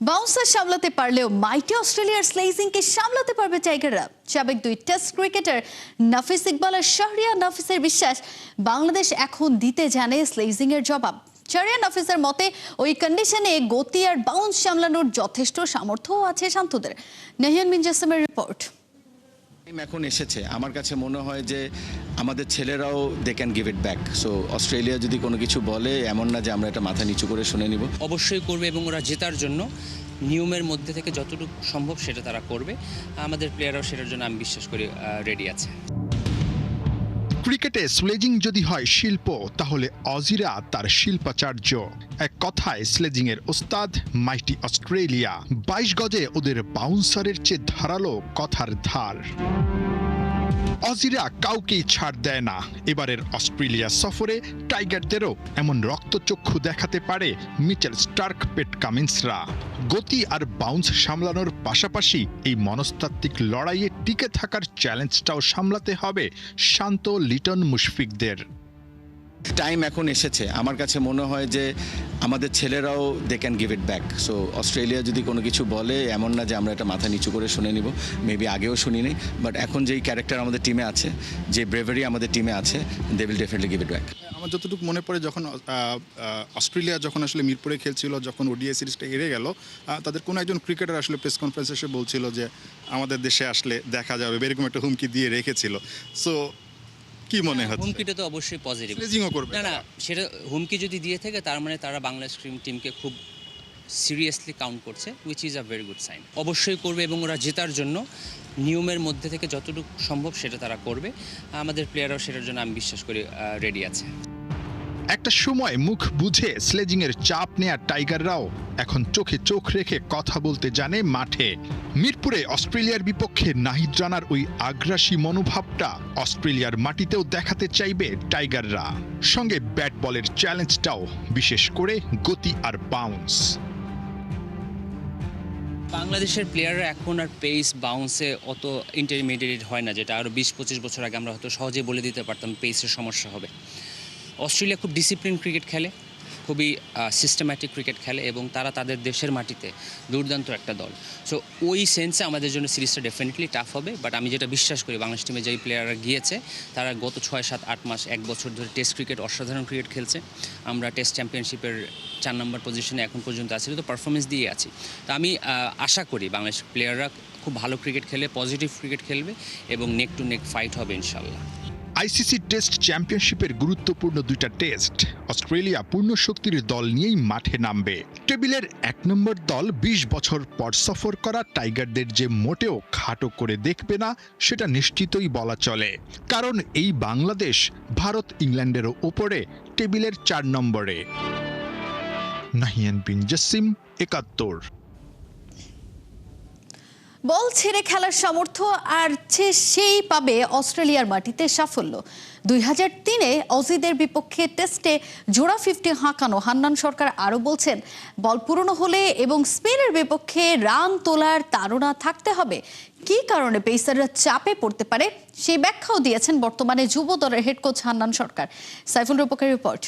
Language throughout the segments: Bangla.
বাউন্সার সামলাতে পারলেও মাইটি অস্ট্রেলিয়ার স্লেজিংকে সামলাতে পারবে টাইগাররা। সাবেক দুই টেস্ট ক্রিকেটার নাফিস ইকবাল আর শাহরিয়ার নাফিসের বিশ্বাস বাংলাদেশ এখন দিতে জানে স্লেজিং এর জবাব। শাহরিয়ার নাফিসের মতে ওই কন্ডিশনে গতি আর বাউন্স সামলানোর যথেষ্ট সামর্থ্য আছে শান্তদের। নাহিয়ান বিন জাসিমের রিপোর্ট। এখন এসেছে, আমার কাছে মনে হয় যে আমাদের ছেলেরাও they can give it back. So Australia যদি কোনো কিছু বলে, এমন না যে আমরা এটা মাথা নিচু করে শুনে নিব। অবশ্যই করবে এবং ওরা জেতার জন্য নিয়মের মধ্যে থেকে যতটুকু সম্ভব সেটা তারা করবে। আমাদের প্লেয়াররাও সেটার জন্য আমি বিশ্বাস করি রেডি আছে। ক্রিকেটে স্লেজিং যদি হয় শিল্প, তাহলে অজিরা তার শিল্পাচার্য। এক কথায় স্লেজিং এর ওস্তাদ মাইটি অস্ট্রেলিয়া। 22 গজে ওদের বাউন্সারের চেয়ে ধারালো কথার ধার। অজিরা কাউকেই ছাড় দেয় না। এবারের অস্ট্রেলিয়া সফরে টাইগারদেরও এমন রক্তচক্ষু দেখাতে পারে মিচেল স্টার্ক, পেট কামিন্সরা। গতি আর বাউন্স সামলানোর পাশাপাশি এই মনস্তাত্ত্বিক লড়াইয়ে টিকে থাকার চ্যালেঞ্জটাও সামলাতে হবে শান্ত লিটন মুশফিকদের। টাইম এখন এসেছে, আমার কাছে মনে হয় যে আমাদের ছেলেরাও they can give it back. So Australia যদি কোনো কিছু বলে, এমন না যে আমরা এটা মাথা নিচু করে শুনে নিব। মেবি আগেও শুনিনি, বাট এখন যেই ক্যারেক্টার আমাদের টিমে আছে, যে ব্রেভারি আমাদের টিমে আছে, they will definitely give it back. আমার যতটুকু মনে পড়ে, যখন অস্ট্রেলিয়া যখন আসলে মিরপুরে খেলছিল, যখন ওডিআই সিরিজটা হেরে গেল, তাদের কোনো একজন ক্রিকেটার আসলে প্রেস কনফারেন্সে এসে বলছিল যে আমাদের দেশে আসলে দেখা যাবে, এরকম একটা হুমকি দিয়ে রেখেছিল। সো কি মনে হচ্ছে? হুমকিটা তো অবশ্যই পজিটিভ। স্লেজিংও করবে না, সেটা হুমকি যদি দিয়ে থাকে, তার মানে তারা বাংলাদেশ টিমকে খুব সিরিয়াসলি কাউন্ট করছে, which is a very good sign. অবশ্যই করবে এবং ওরা জেতার জন্য নিয়মের মধ্যে থেকে যতটুকু সম্ভব সেটা তারা করবে। আমাদের প্লেয়াররাও সেটার জন্য আমি বিশ্বাস করি রেডি আছে। একটা সময় মুখ বুঝে স্লেজিং এর চাপ নেয়া টাইগাররাও এখন চোখে চোখ রেখে কথা বলতে জানে মাঠে। মিরপুরে অস্ট্রেলিয়ার বিপক্ষে নাহিদ রানার ওই আগ্রাসী মনোভাবটা অস্ট্রেলিয়ার মাটিতেও দেখাতে চাইবে টাইগাররা। সঙ্গে ব্যাট বলের চ্যালেঞ্জটাও, বিশেষ করে গতি আর বাউন্স। বাংলাদেশের প্লেয়াররা এখন আর পেস বাউন্সে অত ইন্টারমিডিয়েট হয় না, যেটা আরও 20-25 বছর আগে আমরা হয়তো সহজে বলে দিতে পারতাম পেসের সমস্যা হবে। অস্ট্রেলিয়া খুব ডিসিপ্লিন ক্রিকেট খেলে, খুবই সিস্টেম্যাটিক ক্রিকেট খেলে এবং তারা তাদের দেশের মাটিতে দুর্দান্ত একটা দল। সো ওই সেন্সে আমাদের জন্য সিরিজটা ডেফিনেটলি টাফ হবে। বাট আমি যেটা বিশ্বাস করি, বাংলাদেশ টিমে যেই প্লেয়াররা গিয়েছে তারা গত 6-7-8 মাস, 1 বছর ধরে টেস্ট ক্রিকেট অসাধারণ ক্রিকেট খেলছে। আমরা টেস্ট চ্যাম্পিয়নশিপের 4 নম্বর পজিশনে এখন পর্যন্ত আছি, তো পারফরমেন্স দিয়ে আছি। তো আমি আশা করি বাংলাদেশ প্লেয়াররা খুব ভালো ক্রিকেট খেলে, পজিটিভ ক্রিকেট খেলবে এবং নেক টু নেক ফাইট হবে ইনশাল্লাহ। আইসিসি টেস্ট চ্যাম্পিয়নশিপের গুরুত্বপূর্ণ 2টা টেস্ট অস্ট্রেলিয়া পূর্ণ শক্তির দল নিয়েই মাঠে নামবে। টেবিলের 1 নম্বর দল 20 বছর পর সফর করা টাইগারদের যে মোটেও খাটো করে দেখবে না, সেটা নিশ্চিতই বলা চলে। কারণ এই বাংলাদেশ ভারত, ইংল্যান্ডেরও ওপরে টেবিলের 4 নম্বরে। নাহিয়ান বিন জাসিম, 71। বল ছেড়ে খেলার সামর্থ্য আর সেই পাবে অস্ট্রেলিয়ার মাটিতে সাফল্য। 2003-এ অজিদের বিপক্ষে টেস্টে জোড়া 50 হাঁকানো হান্নান সরকার আরও বলছেন, বল পুরনো হলে এবং স্পেনের বিপক্ষে রান তোলার তাড়না থাকতে হবে। কী কারণে পেসাররা চাপে পড়তে পারে সেই ব্যাখ্যাও দিয়েছেন বর্তমানে যুব দলের হেড কোচ হান্নান সরকার। সাইফুল রূপকের রিপোর্ট।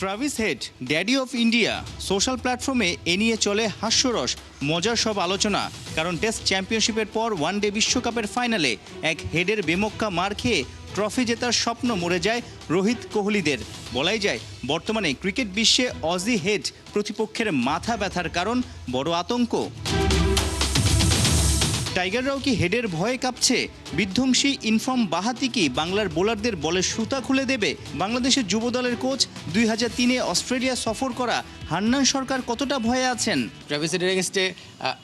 Travis Head, daddy of India, social প্ল্যাটফর্মে এ নিয়ে চলে হাস্যরস, মজার সব আলোচনা। কারণ টেস্ট চ্যাম্পিয়নশিপের পর ওয়ানডে বিশ্বকাপের ফাইনালে এক হেডের বেমক্কা মার খেয়ে ট্রফি জেতার স্বপ্ন মরে যায় রোহিত কোহলিদের। বলাই যায় বর্তমানে ক্রিকেট বিশ্বে অজি হেড প্রতিপক্ষের মাথা ব্যথার কারণ, বড় আতঙ্ক। টাইগাররাও কি হেডের ভয়ে কাঁপছে? বিধ্বংসী ইনফর্ম বাহাতি কি বাংলার বোলারদের বলের সুতা খুলে দেবে? বাংলাদেশের যুব দলের কোচ, 2003-এ অস্ট্রেলিয়া সফর করা হান্নান সরকার কতটা ভয়ে আছেন? ট্রাভিস হেডের এগেনস্টে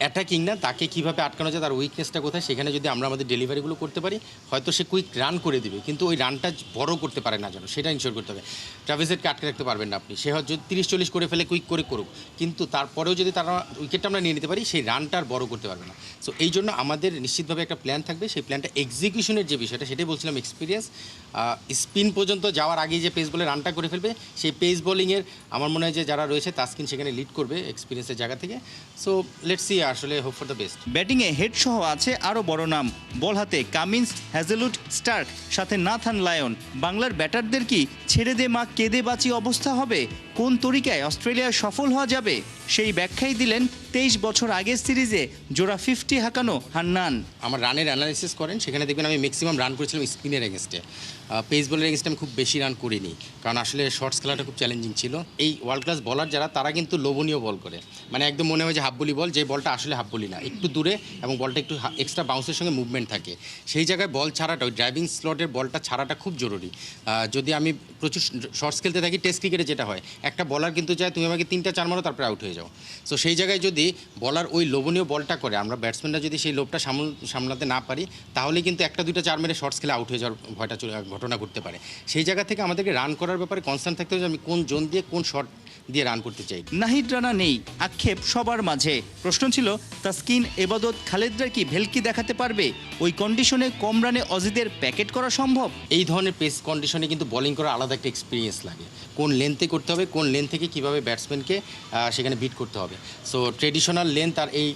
অ্যাটাকিং না, তাকে কীভাবে আটকানো যায়, তার উইকনেসটা কোথায়, সেখানে যদি আমরা আমাদের ডেলিভারিগুলো করতে পারি, হয়তো সে কুইক রান করে দিবে, কিন্তু ওই রানটা বড় করতে পারে না যেন, সেটা ইনশিওর করতে হবে। ট্রাভিস হেডকে আটকে রাখতে পারবেন না আপনি। সে হয়তো যদি 30-40 করে ফেলে, কুইক করে করুক, কিন্তু তারপরেও যদি তারা উইকেটটা আমরা নিয়ে নিতে পারি, সেই রানটা আর বড় করতে পারবে না। সো এই জন্য আমাদের নিশ্চিতভাবে একটা প্ল্যান থাকবে। সেই প্ল্যানটা এক্সিকিউশনের যে বিষয়টা, সেটাই বলছিলাম, এক্সপিরিয়েন্স। স্পিন পর্যন্ত যাওয়ার আগেই যে পেস বলে রানটা করে ফেলবে, সেই পেস বোলিংয়ের আমার মনে হয় যে যারা রয়েছে তাসকিন সেখানে লিড করবে এক্সপিরিয়েন্সের জায়গা থেকে। সো লেটস সি, আসলে হোপ ফর দ্য বেস্ট। ব্যাটিংয়ে হেড সহ আছে আরও বড় নাম। বল হাতে কামিন্স, হ্যাজেলউড, স্টার্ক, সাথে নাথান লায়ন। বাংলার ব্যাটারদের কি ছেড়ে দে মা কেঁদে বাঁচি অবস্থা হবে? কোন তরিকায় অস্ট্রেলিয়া সফল হওয়া যাবে সেই ব্যাখ্যাই দিলেন 23 বছর আগের সিরিজে জোড়া 50 হাঁকানো হান্নান। আমার রানের অ্যানালাইসিস করেন, সেখানে দেখবেন আমি ম্যাক্সিমাম রান করেছিলাম স্পিনের এগেনস্টে। পেস বলের এগেনস্টে আমি খুব বেশি রান করিনি, কারণ আসলে শর্টস খেলাটা খুব চ্যালেঞ্জিং ছিল। এই ওয়ার্ল্ড ক্লাস বলার যারা, তারা কিন্তু লোভনীয় বল করে, মানে একদম মনে হয় যে হাফ বলি বল, যে বলটা আসলে হাফ বলি না, একটু দূরে এবং বলটা একটু এক্সট্রা বাউন্সের সঙ্গে মুভমেন্ট থাকে। সেই জায়গায় বল ছাড়াটা, ওই ড্রাইভিং স্লটের বলটা ছাড়াটা খুব জরুরি। যদি আমি প্রচুর শর্টস খেলতে থাকি, টেস্ট ক্রিকেটে যেটা হয়, একটা বলার কিন্তু চায় তুমি আমাকে 3-4 মারো তারপরে আউট হয়ে যাও। সো সেই জায়গায় যদি বলার ওই লোভনীয় বলটা করে, আমরা ব্যাটসম্যানরা যদি সেই লোভটা সামলাতে না পারি, তাহলে কিন্তু 1-2-4 মেরে শর্টস খেলে আউট হয়ে যাওয়ার ভয়টা ঘটনা ঘটতে পারে। সেই জায়গা থেকে আমাদেরকে রান করার ব্যাপারে কনসার্ন থাকতে হবে যে আমি কোন জোন দিয়ে কোন শট দিয়ে রান করতে চাই। নাহিদ রানা নেই, আক্ষেপ সবার মাঝে। প্রশ্ন ছিল তাসকিন, এবাদত, খালেদরা কি ভেলকি দেখাতে পারবে? ওই কন্ডিশনে কম রানে অজিদের প্যাকেট করা সম্ভব? এই ধরনের পেস কন্ডিশনে কিন্তু বোলিং করার আলাদা একটা এক্সপিরিয়েন্স লাগে। কোন লেন্থে করতে হবে, কোন লেন্থ থেকে কীভাবে ব্যাটসম্যানকে সেখানে বিট করতে হবে। সো ট্রেডিশনাল লেন্থ আর এই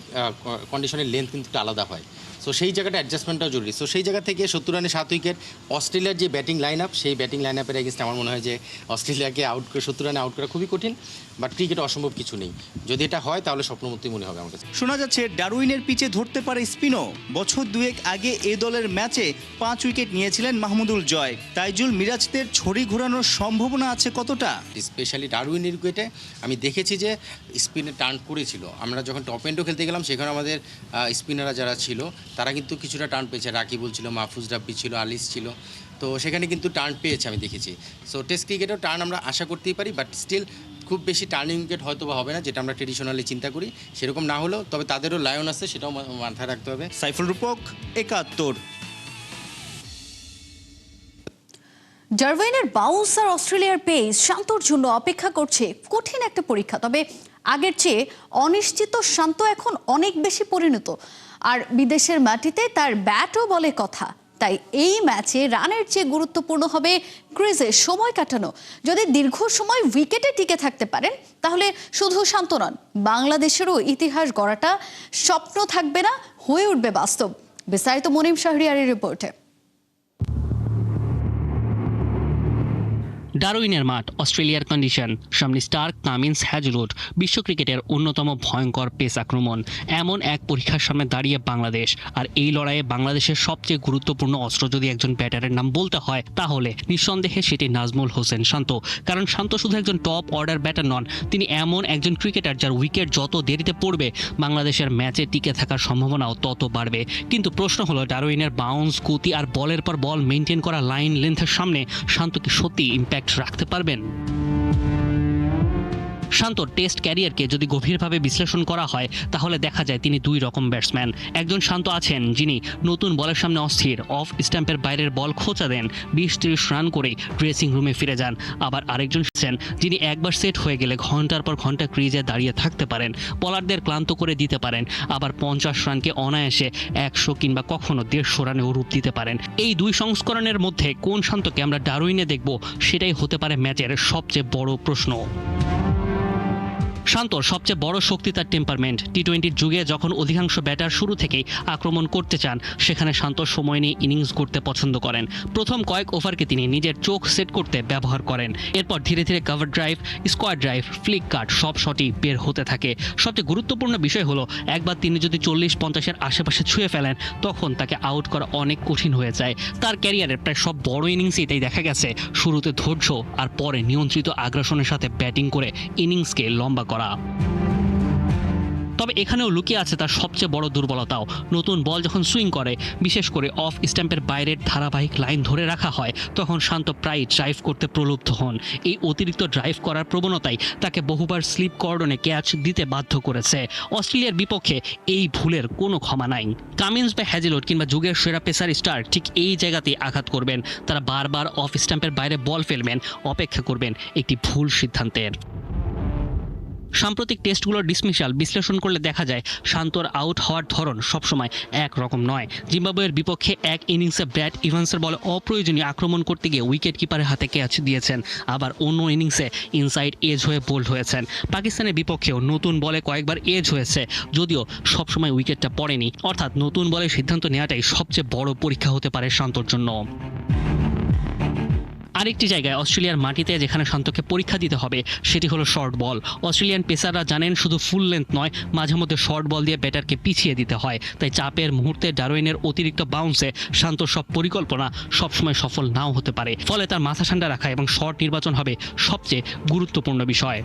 কন্ডিশনের লেন্থ কিন্তু একটু আলাদা হয়। সো সেই জায়গাটা অ্যাডজাস্টমেন্টটাও জরুরি। সো সেই জায়গা থেকে 70 রানে 7 উইকেট, অস্ট্রেলিয়ার যে ব্যাটিং লাইন আপ, সেই ব্যাটিং লাইন আপের এগেন্স্টে আমার মনে হয় যে অস্ট্রেলিয়াকে 70 রানে আউট করা খুবই কঠিন, বাট ক্রিকেটে অসম্ভব কিছু নেই। যদি এটা হয় তাহলে স্বপ্নমূর্তি মনে হবে আমার কাছে। শোনা যাচ্ছে ডারউইনের পিচে ধরতে পারে স্পিনও। বছর 2 আগে এ দলের ম্যাচে 5 উইকেট নিয়েছিলেন মাহমুদুল জয়। তাইজুল মিরাজদের ছড়ি ঘোরানোর সম্ভাবনা আছে কতটা? স্পেশালি ডারউইনের উইকেটে আমি দেখেছি যে স্পিনে টার্ন করেছিল। আমরা যখন টপ এন্ডও খেলতে গেলাম, সেখানে আমাদের স্পিনাররা যারা ছিল তারা কিন্তু কিছুটা টার্ন পেয়েছে। রাকিবুল ছিল, মাহফুজ রাব্বি ছিল, আলিস ছিল, তো সেখানে কিন্তু টার্ন পেয়েছে আমি দেখেছি। সো টেস্ট ক্রিকেটেও টার্ন আমরা আশা করতেই পারি, বাট স্টিল খুব বেশি টার্নিং উইকেট হয়তো বা হবে না, যেটা আমরা ট্রেডিশনালি চিন্তা করি। সেরকম না হলেও তবে তাদেরও লায়ন আছে, সেটাও মাথায় রাখতে হবে। সাইফুল রূপক, 71। ডারউইনের বাউন্স আর অস্ট্রেলিয়ার পেস শান্তর জন্য অপেক্ষা করছে কঠিন একটা পরীক্ষা। তবে আগের চেয়ে অনিশ্চিত শান্ত এখন অনেক বেশি পরিণত, আর বিদেশের মাটিতে তার ব্যাটও বলে কথা। তাই এই ম্যাচে রানের চেয়ে গুরুত্বপূর্ণ হবে ক্রিজে সময় কাটানো। যদি দীর্ঘ সময় উইকেটে টিকে থাকতে পারেন, তাহলে শুধু শান্ত নন, বাংলাদেশেরও ইতিহাস গড়াটা স্বপ্ন থাকবে না, হয়ে উঠবে বাস্তব। বিস্তারিত মনিম শাহরিয়ারের রিপোর্টে। ডারউইনের মাঠ, অস্ট্রেলিয়ার কন্ডিশন, সামনে স্টার্ক, কামিন্স, হ্যাজেলউড, বিশ্ব ক্রিকেটের অন্যতম ভয়ঙ্কর পেস আক্রমণ। এমন এক পরীক্ষার সামনে দাঁড়িয়ে বাংলাদেশ, আর এই লড়াইয়ে বাংলাদেশের সবচেয়ে গুরুত্বপূর্ণ অস্ত্র যদি একজন ব্যাটারের নাম বলতে হয়, তাহলে নিঃসন্দেহে সেটি নাজমুল হোসেন শান্ত। কারণ শান্ত শুধু একজন টপ অর্ডার ব্যাটার নন, তিনি এমন একজন ক্রিকেটার যার উইকেট যত দেরিতে পড়বে, বাংলাদেশের ম্যাচে টিকে থাকার সম্ভাবনাও তত বাড়বে। কিন্তু প্রশ্ন হলো, ডারউইনের বাউন্স, গতি আর বলের পর বল মেনটেন করা লাইন লেন্থের সামনে শান্ত কি সত্যি ইম্প্যাক্ট রাখতে পারবেন? শান্তর টেস্ট ক্যারিয়ারকে যদি গভীরভাবে বিশ্লেষণ করা হয়, তাহলে দেখা যায় তিনি দুই রকম ব্যাটসম্যান। একজন শান্ত আছেন যিনি নতুন বলের সামনে অস্থির, অফ স্ট্যাম্পের বাইরের বল খোঁচা দেন, 20-30 রান করে ড্রেসিং রুমে ফিরে যান। আবার আরেকজন আছেন যিনি একবার সেট হয়ে গেলে ঘন্টার পর ঘন্টা ক্রিজে দাঁড়িয়ে থাকতে পারেন, বোলারদের ক্লান্ত করে দিতে পারেন, আবার 50 রানকে অনায়াসে 100 কিংবা কখনো 150 রানেও রূপ দিতে পারেন। এই দুই সংস্করণের মধ্যে কোন শান্তকে আমরা ডারউইনে দেখব, সেটাই হতে পারে ম্যাচের সবচেয়ে বড় প্রশ্ন। শান্তর সবচেয়ে বড় শক্তি তার টেম্পারমেন্ট। টি-20 যুগে যখন অধিকাংশ ব্যাটার শুরু থেকেই আক্রমণ করতে চান, সেখানে শান্ত সময় নিয়ে ইনিংস করতে পছন্দ করেন। প্রথম কয়েক ওভারকে তিনি নিজের চোখ সেট করতে ব্যবহার করেন। এরপর ধীরে ধীরে cover drive, square drive, flick cut সব শটই বের হতে থাকে। সবচেয়ে গুরুত্বপূর্ণ বিষয় হলো, একবার তিনি যদি 40-50-এর আশেপাশে ছুঁয়ে ফেলেন, তখন তাকে আউট করা অনেক কঠিন হয়ে যায়। তার ক্যারিয়ারের প্রায় সব বড় ইনিংসেই তাই দেখা গেছে শুরুতে ধৈর্য আর পরে নিয়ন্ত্রিত আগ্রাসনের সাথে ব্যাটিং করে ইনিংসকে লম্বা করা। তবে এখানেও লুকিয়ে আছে তার সবচেয়ে বড় দুর্বলতাও। নতুন বল যখন সুইং করে, বিশেষ করে অফ স্ট্যাম্পের বাইরের ধারাবাহিক লাইন ধরে রাখা হয়, তখন শান্ত প্রায় ড্রাইভ করতে প্রলুব্ধ হন। এই অতিরিক্ত ড্রাইভ করার প্রবণতাই তাকে বহুবার স্লিপ কর্ডনে ক্যাচ দিতে বাধ্য করেছে। অস্ট্রেলিয়ার বিপক্ষে এই ভুলের কোনো ক্ষমা নাই। কামিন্স বা হ্যাজেলউড কিংবা যুগের সেরা পেসার স্টার ঠিক এই জায়গাতেই আঘাত করবেন। তারা বারবার অফ স্ট্যাম্পের বাইরে বল ফেলবেন, অপেক্ষা করবেন একটি ভুল সিদ্ধান্তের। সাম্প্রতিক টেস্টগুলোর ডিসমিসাল বিশ্লেষণ করলে দেখা যায় শান্তর আউট হওয়ার ধরন সবসময় একরকম নয়। জিম্বাবুয়ের বিপক্ষে এক ইনিংসে ব্র্যাড ইভান্সের বলে অপ্রয়োজনীয় আক্রমণ করতে গিয়ে উইকেট কিপারের হাতে ক্যাচ দিয়েছেন, আবার অন্য ইনিংসে ইনসাইড এজ হয়ে বোল্ড হয়েছেন। পাকিস্তানের বিপক্ষেও নতুন বলে কয়েকবার এজ হয়েছে, যদিও সবসময় উইকেটটা পড়েনি। অর্থাৎ নতুন বলে সিদ্ধান্ত নেওয়াটাই সবচেয়ে বড় পরীক্ষা হতে পারে শান্তর জন্য। আরেকটি জায়গায় অস্ট্রেলিয়ার মাটিতে যেখানে শান্তকে পরীক্ষা দিতে হবে সেটি হলো শর্ট বল। অস্ট্রেলিয়ান পেসাররা জানেন শুধু ফুল লেন্থ নয়, মাঝে মধ্যে শর্ট বল দিয়ে ব্যাটারকে পিছিয়ে দিতে হয়। তাই চাপের মুহূর্তে ডারউইনের অতিরিক্ত বাউন্সে শান্তর সব পরিকল্পনা সবসময় সফল নাও হতে পারে। ফলে তার মাথা ঠান্ডা রাখা এবং শট নির্বাচন হবে সবচেয়ে গুরুত্বপূর্ণ বিষয়।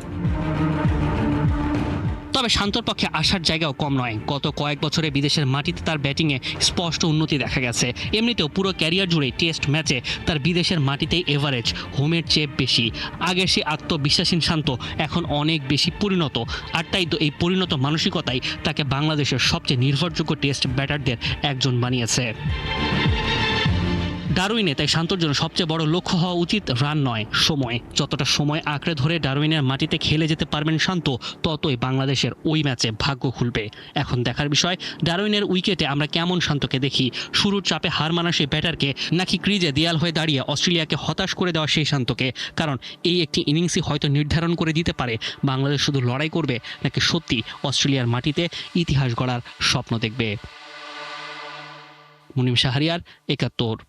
তবে শান্তর পক্ষে আসার জায়গাও কম নয়। গত কয়েক বছরে বিদেশের মাটিতে তার ব্যাটিংয়ে স্পষ্ট উন্নতি দেখা গেছে। এমনিতেও পুরো ক্যারিয়ার জুড়ে টেস্ট ম্যাচে তার বিদেশের মাটিতেই এভারেজ হোমের চেয়ে বেশি। আগের সে আত্মবিশ্বাসীন শান্ত এখন অনেক বেশি পরিণত, আর তাই তো এই পরিণত মানসিকতাই তাকে বাংলাদেশের সবচেয়ে নির্ভরযোগ্য টেস্ট ব্যাটারদের একজন বানিয়েছে। ডারউইনে তাই শান্তর জন্য সবচেয়ে বড় লক্ষ্য হওয়া উচিত রান নয়, সময়। যতটা সময় আঁকড়ে ধরে ডারউইনের মাটিতে খেলে যেতে পারবেন শান্ত, ততই বাংলাদেশের ওই ম্যাচে ভাগ্য খুলবে। এখন দেখার বিষয় ডারউইনের উইকেটে আমরা কেমন শান্তকে দেখি। শুরুর চাপে হার মানা সেই ব্যাটারকে, নাকি ক্রিজে দেয়াল হয়ে দাঁড়িয়ে অস্ট্রেলিয়াকে হতাশ করে দেওয়া সেই শান্তকে। কারণ এই একটি ইনিংসই হয়তো নির্ধারণ করে দিতে পারে বাংলাদেশ শুধু লড়াই করবে নাকি সত্যি অস্ট্রেলিয়ার মাটিতে ইতিহাস গড়ার স্বপ্ন দেখবে। মুনিম শাহরিয়ার, ৭১।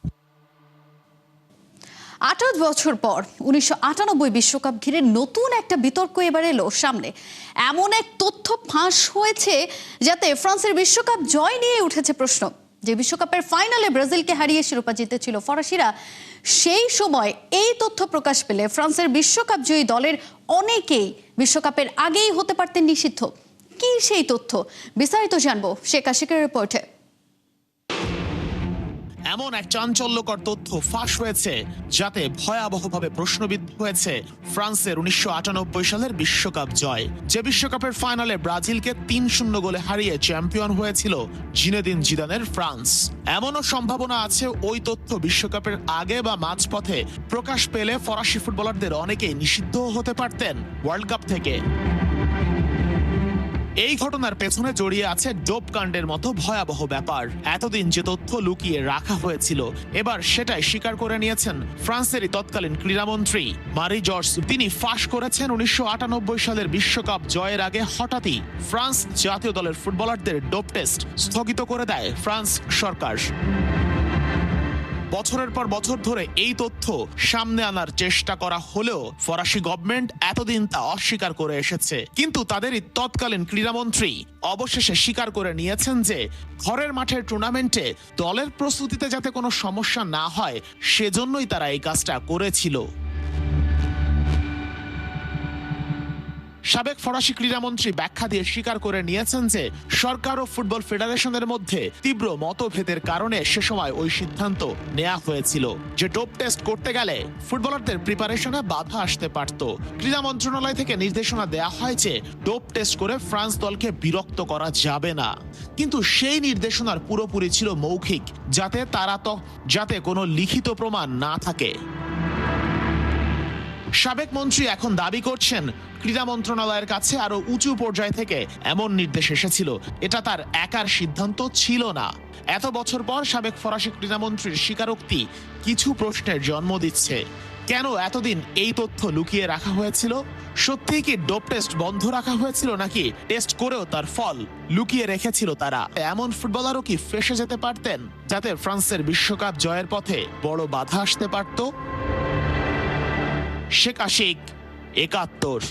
৮ বছর পর ১৯৯৮ বিশ্বকাপ ঘিরে নতুন একটা বিতর্ক এবার এলো সামনে। এমন এক তথ্য ফাঁস হয়েছে যাতে ফ্রান্সের বিশ্বকাপ জয় নিয়ে উঠেছে প্রশ্ন। যে বিশ্বকাপের ফাইনালে ব্রাজিলকে হারিয়ে শিরোপা জিতেছিল ফরাসিরা, সেই সময় এই তথ্য প্রকাশ পেলে ফ্রান্সের বিশ্বকাপ জয়ী দলের অনেকেই বিশ্বকাপের আগেই হতে পারতেন নিষিদ্ধ। কি সেই তথ্য? বিস্তারিত জানবো শেখ আশিকের রিপোর্টে। এমন এক চাঞ্চল্যকর তথ্য ফাঁস হয়েছে যাতে ভয়াবহভাবে প্রশ্নবিদ্ধ হয়েছে ফ্রান্সের ১৯৯৮ সালের বিশ্বকাপ জয়। যে বিশ্বকাপের ফাইনালে ব্রাজিলকে ৩-০ গোলে হারিয়ে চ্যাম্পিয়ন হয়েছিল জিনেদিন জিদানের ফ্রান্স। এমনও সম্ভাবনা আছে ওই তথ্য বিশ্বকাপের আগে বা মাঝপথে প্রকাশ পেলে ফরাসি ফুটবলারদের অনেকেই নিষিদ্ধ হতে পারতেন ওয়ার্ল্ড কাপ থেকে। এই ঘটনার পেছনে জড়িয়ে আছে ডোপ কাণ্ডের মতো ভয়াবহ ব্যাপার। এতদিন যে তথ্য লুকিয়ে রাখা হয়েছিল, এবার সেটাই স্বীকার করে নিয়েছেন ফ্রান্সেরই তৎকালীন ক্রীড়ামন্ত্রী মারি জর্জ। তিনি ফাঁস করেছেন ১৯৯৮ সালের বিশ্বকাপ জয়ের আগে হঠাৎই ফ্রান্স জাতীয় দলের ফুটবলারদের ডোপ টেস্ট স্থগিত করে দেয় ফ্রান্স সরকার। বছরের পর বছর ধরে এই তথ্য সামনে আনার চেষ্টা করা হলেও ফরাসি গভর্নমেন্ট এতদিন তা অস্বীকার করে এসেছে। কিন্তু তাদেরই তৎকালীন ক্রীড়ামন্ত্রী অবশেষে স্বীকার করে নিয়েছেন যে ঘরের মাঠের টুর্নামেন্টে দলের প্রস্তুতিতে যাতে কোনো সমস্যা না হয় সেজন্যই তারা এই কাজটা করেছিল। সাবেক ফরাসি ক্রীড়ামন্ত্রী ব্যাখ্যা দিয়ে স্বীকার করে নিয়েছেন যে সরকার ও ফুটবল ফেডারেশনের মধ্যে তীব্র মতভেদের কারণে সে সময় ওই সিদ্ধান্ত নেওয়া হয়েছিল যে ডোপ টেস্ট করতে গেলে ফুটবলারদের প্রিপারেশনে বাধা আসতে পারত। ক্রীড়া মন্ত্রণালয় থেকে নির্দেশনা দেয়া হয় যে ডোপ টেস্ট করে ফ্রান্স দলকে বিরক্ত করা যাবে না, কিন্তু সেই নির্দেশনার পুরোপুরি ছিল মৌখিক, যাতে কোনো লিখিত প্রমাণ না থাকে। সাবেক মন্ত্রী এখন দাবি করছেন ক্রীড়া মন্ত্রণালয়ের কাছে আরো উঁচু পর্যায় থেকে এমন নির্দেশ এসেছিল, এটা তার একার সিদ্ধান্ত ছিল না। এত বছর পর সাবেক ফরাসি ক্রীড়ামন্ত্রীর স্বীকারোক্তি কিছু প্রশ্নের জন্ম দিচ্ছে। কেন এতদিন এই তথ্য লুকিয়ে রাখা হয়েছিল? সত্যিই কি ডোপ টেস্ট বন্ধ রাখা হয়েছিল, নাকি টেস্ট করেও তার ফল লুকিয়ে রেখেছিল তারা? এমন ফুটবলারও কি ফেঁসে যেতে পারতেন যাতে ফ্রান্সের বিশ্বকাপ জয়ের পথে বড় বাধা আসতে পারত? শেখ আশিক, ৭১।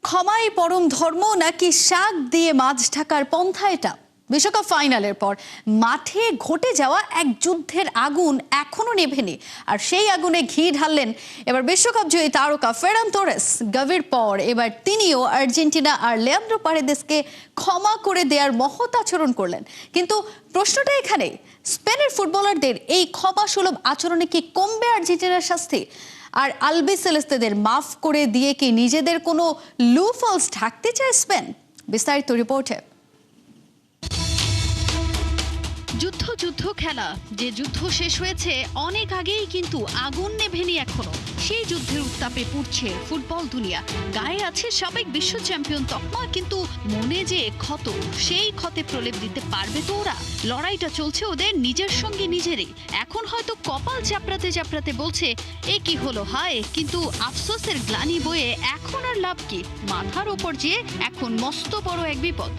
ক্ষমাই পরম ধর্ম নাকি শাক দিয়ে মাছ ঢাকার পন্থা এটা? বিশ্বকাপ ফাইনালের পর মাঠে ঘটে যাওয়া এক যুদ্ধের আগুন এখনো নেভেনি, আর সেই আগুনে ঘি ঢাললেন এবার বিশ্বকাপ জয়ী তারকা ফেরান তোরেস। গাভির পর এবার তিনিও আর্জেন্টিনা আর লিয়ান্দ্রো পারেদেসকে ক্ষমা করে দেওয়ার মহৎ আচরণ করলেন। কিন্তু প্রশ্নটা এখানে, স্পেনের ফুটবলারদের এই ক্ষমা সুলভ আচরণে কি কমবে আর্জেন্টিনার শাস্তি? আর আলবিসেলেস্তেদের মাফ করে দিয়ে কি নিজেদের কোনো লুফলস ঢাকতে চায় স্পেন? বিস্তারিত রিপোর্টে। যুদ্ধ যুদ্ধ খেলা, যে যুদ্ধ শেষ হয়েছে অনেক আগেই, কিন্তু আগুন নেভেনি এখনো। সেই যুদ্ধের উত্তাপে পুড়ছে ফুটবল দুনিয়া। গায়ে আছে সাবেক বিশ্ব চ্যাম্পিয়ন তকমা, কিন্তু মনে যে ক্ষত, সেই ক্ষতে প্রলেপ দিতে পারবে তো ওরা? লড়াইটা চলছে ওদের নিজের সঙ্গে নিজেরই। এখন হয়তো কপাল চাপড়াতে চাপড়াতে বলছে এ কি হলো হায়, কিন্তু আফসোসের গ্লানি বয়ে এখন আর লাভ কি? মাথার ওপর যে এখন মস্ত বড় এক বিপদ।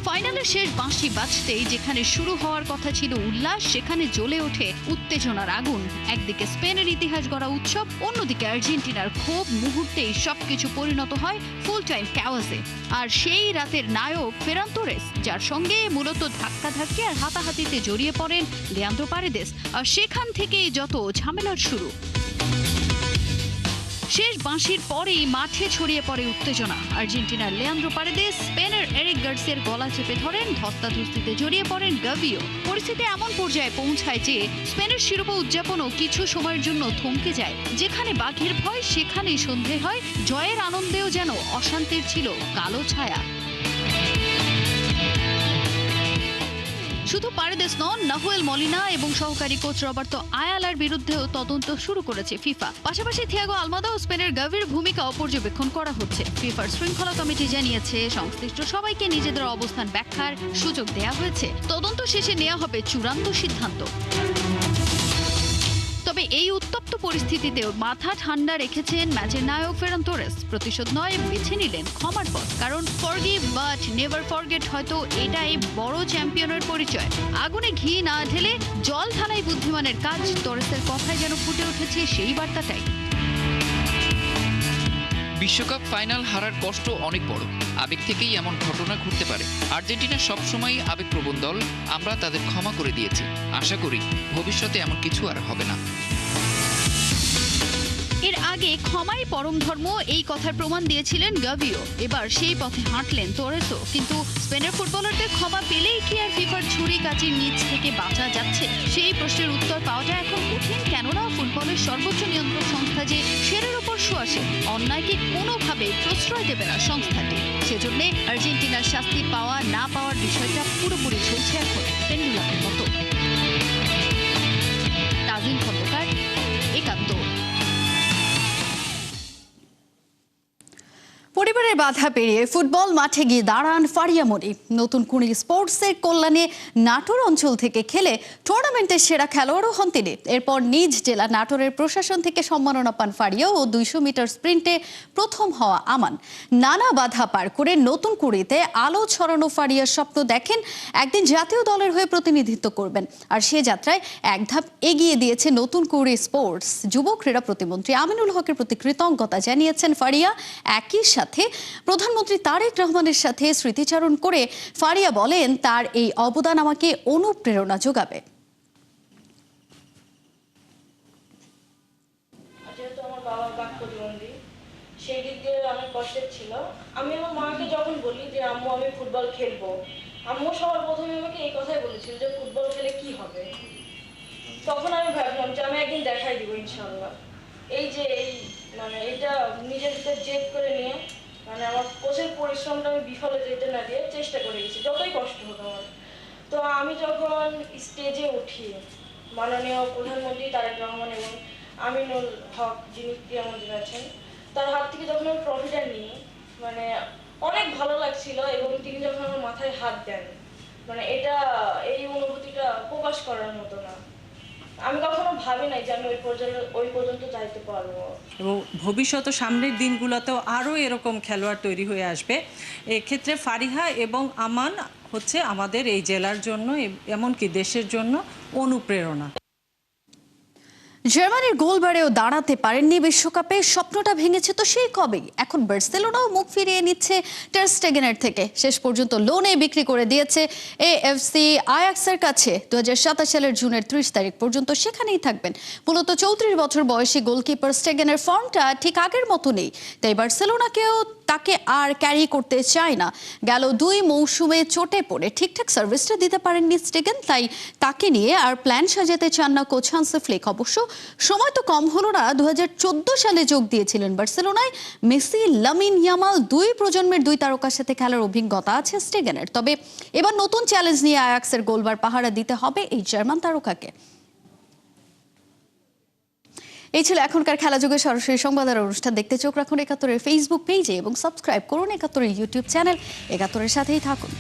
ফাইনালের শেষ বাঁশি বাজতেই যেখানে শুরু হওয়ার কথা ছিল উল্লাস, সেখানে জ্বলে ওঠে উত্তেজনার আগুন। একদিকে স্পেনের ইতিহাস গড়া উৎসব, অন্যদিকে আর্জেন্টিনার ক্ষোভ। মুহূর্তেই সবকিছু পরিণত হয় ফুল টাইম ক্যাওয়াসে। আর সেই রাতের নায়ক ফেরান তোরেস, যার সঙ্গে মূলত ধাক্কাধাক্কি আর হাতাহাতিতে জড়িয়ে পড়েন লিয়ান্দ্রো পারেদেস। আর সেখান থেকেই যত ঝামেলার শুরু। শেষ বাঁশির পরেই মাঠে ছড়িয়ে পড়ে উত্তেজনা। আর্জেন্টিনার লিয়ান্দ্রো পারেদেস স্পেনের এরিক গার্সিয়ার গলা চেপে ধরেন, ধস্তাধস্তিতে জড়িয়ে পড়েন গাভিও। পরিস্থিতি এমন পর্যায়ে পৌঁছায় যে স্পেনের শিরোপা উদযাপনও কিছু সময়ের জন্য থমকে যায়। যেখানে বাঘের ভয় সেখানেই সন্ধে হয়। জয়ের আনন্দেও যেন অশান্তির ছিল কালো ছায়া। শুধু পারেদেস নন, নাহুয়েল মলিনা এবং সহকারী কোচ রবার্তো আয়ালার বিরুদ্ধেও তদন্ত শুরু করেছে ফিফা। পাশাপাশি থিয়াগো আলমাদা ও স্পেনের গাভির ভূমিকাও পর্যবেক্ষণ করা হচ্ছে। ফিফার শৃঙ্খলা কমিটি জানিয়েছে সংশ্লিষ্ট সবাইকে নিজেদের অবস্থান ব্যাখ্যার সুযোগ দেয়া হয়েছে। তদন্ত শেষে নেওয়া হবে চূড়ান্ত সিদ্ধান্ত। তবে এই উত্তপ্ত পরিস্থিতিতেও মাথা ঠান্ডা রেখেছেন ম্যাচের নায়ক ফেরান তোরেস। প্রতিশোধ নয়, বেছে নিলেন ক্ষমার পথ। কারণ ফরগিভ বাট নেভার ফরগেট হয়তো এটাই বড় চ্যাম্পিয়নের পরিচয়। আগুনে ঘি না ঢেলে জল ঢালাই বুদ্ধিমানের কাজ। তোরেসের কথায় যেন ফুটে উঠেছে সেই বার্তাটাই। বিশ্বকাপ ফাইনাল হারার কষ্ট অনেক বড়। আবেগ থেকেই এমন ঘটনা ঘটতে পারে। আর্জেন্টিনা সবসময় আবেগপ্রবণ দল, আমরা তাদের ক্ষমা করে দিয়েছি। আশা করি ভবিষ্যতে এমন কিছু আর হবে না। এর আগে ক্ষমাই পরম ধর্ম, এই কথার প্রমাণ দিয়েছিলেন গাভিও। এবার সেই পথে হাঁটলেন তোরেসও। কিন্তু স্পেনের ফুটবলারদের ক্ষমা পেলেই কি আর ফিফার ছুরি কাচির নিচ থেকে বাঁচা যাচ্ছে? সেই প্রশ্নের উত্তর পাওয়াটা এখন কঠিন। কেননা ফুটবলের সর্বোচ্চ নিয়ন্ত্রক সংস্থা যে সেরের উপর শোয়াছে, অন্যায়কে কোনোভাবে প্রশ্রয় দেবে না সংস্থাটি। সেজন্য আর্জেন্টিনার শাস্তি পাওয়া না পাওয়ার বিষয়টা পুরোপুরি চলছে এখন পেন্ডুলামের মতো। তাজিন খন্দকার, একাত্তর। পরিবারের বাধা পেরিয়ে ফুটবল মাঠে গিয়ে দাঁড়ান ফারিয়া মনি। নতুন কুড়ি স্পোর্টসের কল্যাণে নাটোর অঞ্চল থেকে খেলে টুর্নামেন্টের সেরা খেলোয়াড়ও হন তিনি। এরপর নিজ জেলা নাটোরের প্রশাসন থেকে সম্মাননা পান ফারিয়া ও 200 মিটার স্প্রিন্টে প্রথম হওয়া আমান। নানা বাধা পার করে নতুন কুড়িতে আলো ছড়ানো ফারিয়ার স্বপ্ন দেখেন একদিন জাতীয় দলের হয়ে প্রতিনিধিত্ব করবেন। আর সে যাত্রায় এক ধাপ এগিয়ে দিয়েছে নতুন কুড়ি স্পোর্টস। যুব ক্রীড়া প্রতিমন্ত্রী আমিনুল হকের প্রতি কৃতজ্ঞতা জানিয়েছেন ফারিয়া। একই সাথে প্রধানমন্ত্রী তারেক রহমানের সাথে স্মৃতিচারণ করে ফারিয়া বলেন, তার এই অবদান আমাকে অনুপ্রেরণা যোগাবে। যেহেতু আমার বাবা বাক প্রতিবন্ধী, সেই দিক দিয়ে অনেক কষ্টের ছিল। আমি আমার মাকে যখন বলি যে আম্মু আমি ফুটবল খেলবো, আম্মু সবার প্রথমে আমাকে এই কথাই বলেছিল যে ফুটবল খেলে কি হবে। তখন আমি ভাবলাম যে আমি একদিন দেখাই দিব ইনশাআল্লাহ। এই যে মানে এটা নিজের ভিতরে জেদ করে নিয়ে আমার কোচের পরিশ্রমটা আমি বিফলে যেতে না দিয়ে চেষ্টা করে গেছি, যতই কষ্ট হতো আমার। তো আমি যখন স্টেজে উঠি, মাননীয় প্রধানমন্ত্রী তারেক রহমান এবং আমিনুল হক যিনি ক্রীড়ামন্ত্রী আছেন, তার হাত থেকে যখন আমি ট্রফিটা নিই, অনেক ভালো লাগছিল। এবং তিনি যখন আমার মাথায় হাত দেন, এই অনুভূতিটা প্রকাশ করার মতো না। আমি কখনো ভাবি নাই যে আমি ওই পর্যন্ত যাইতে পারবো। এবং ভবিষ্যতে সামনের দিনগুলোতেও আরও এরকম খেলোয়াড় তৈরি হয়ে আসবে। এক্ষেত্রে ফারিহা এবং আমান হচ্ছে আমাদের এই জেলার জন্য, এমনকি দেশের জন্য অনুপ্রেরণা। জার্মানির গোলবারেও দাঁড়াতে পারেননি বিশ্বকাপে। স্বপ্নটা ভেঙেছে তো সেই কবেই। এখন বার্সেলোনাও মুখ ফিরিয়ে নিচ্ছে টার স্টেগেনের থেকে। শেষ পর্যন্ত লোনে বিক্রি করে দিয়েছে এএফসি আয়াক্সের কাছে। 2027 সালের জুনের 30 তারিখ পর্যন্ত সেখানেই থাকবেন। মূলত 34 বছর বয়সী গোলকিপার স্টেগেনের ফর্মটা ঠিক আগের মতো নেই, তাই বার্সেলোনাকেও তাকে আর ক্যারি করতে চায় না। গেল 2 মৌসুমে চোটে পড়ে ঠিকঠাক সার্ভিসটা দিতে পারেননি স্টেগেন, তাই তাকে নিয়ে আর প্ল্যান সাজাতে চান না কোচ হান্সি ফ্লিক। অবশ্য সময় তো কম হলো না। 2014 সালে যোগ দিয়েছিলেন বার্সেলোনায়। মেসি, লামিন ইয়ামাল 2 প্রজন্মের 2 তারকার সাথে খেলার অভিজ্ঞতা আছে স্টেগেনের। তবে এবার নতুন চ্যালেঞ্জ নিয়ে আয়াক্সের গোলবার পাহারা দিতে হবে এই জার্মান তারকাকে। এই ছিল এখনকার খেলা যুগের সরাসরি সংবাদের অনুষ্ঠান। দেখতে চোখ রাখুন 71-এর ফেসবুক পেজে এবং সাবস্ক্রাইব করুন 71-এর ইউটিউব চ্যানেল। 71-এর সাথেই থাকুন।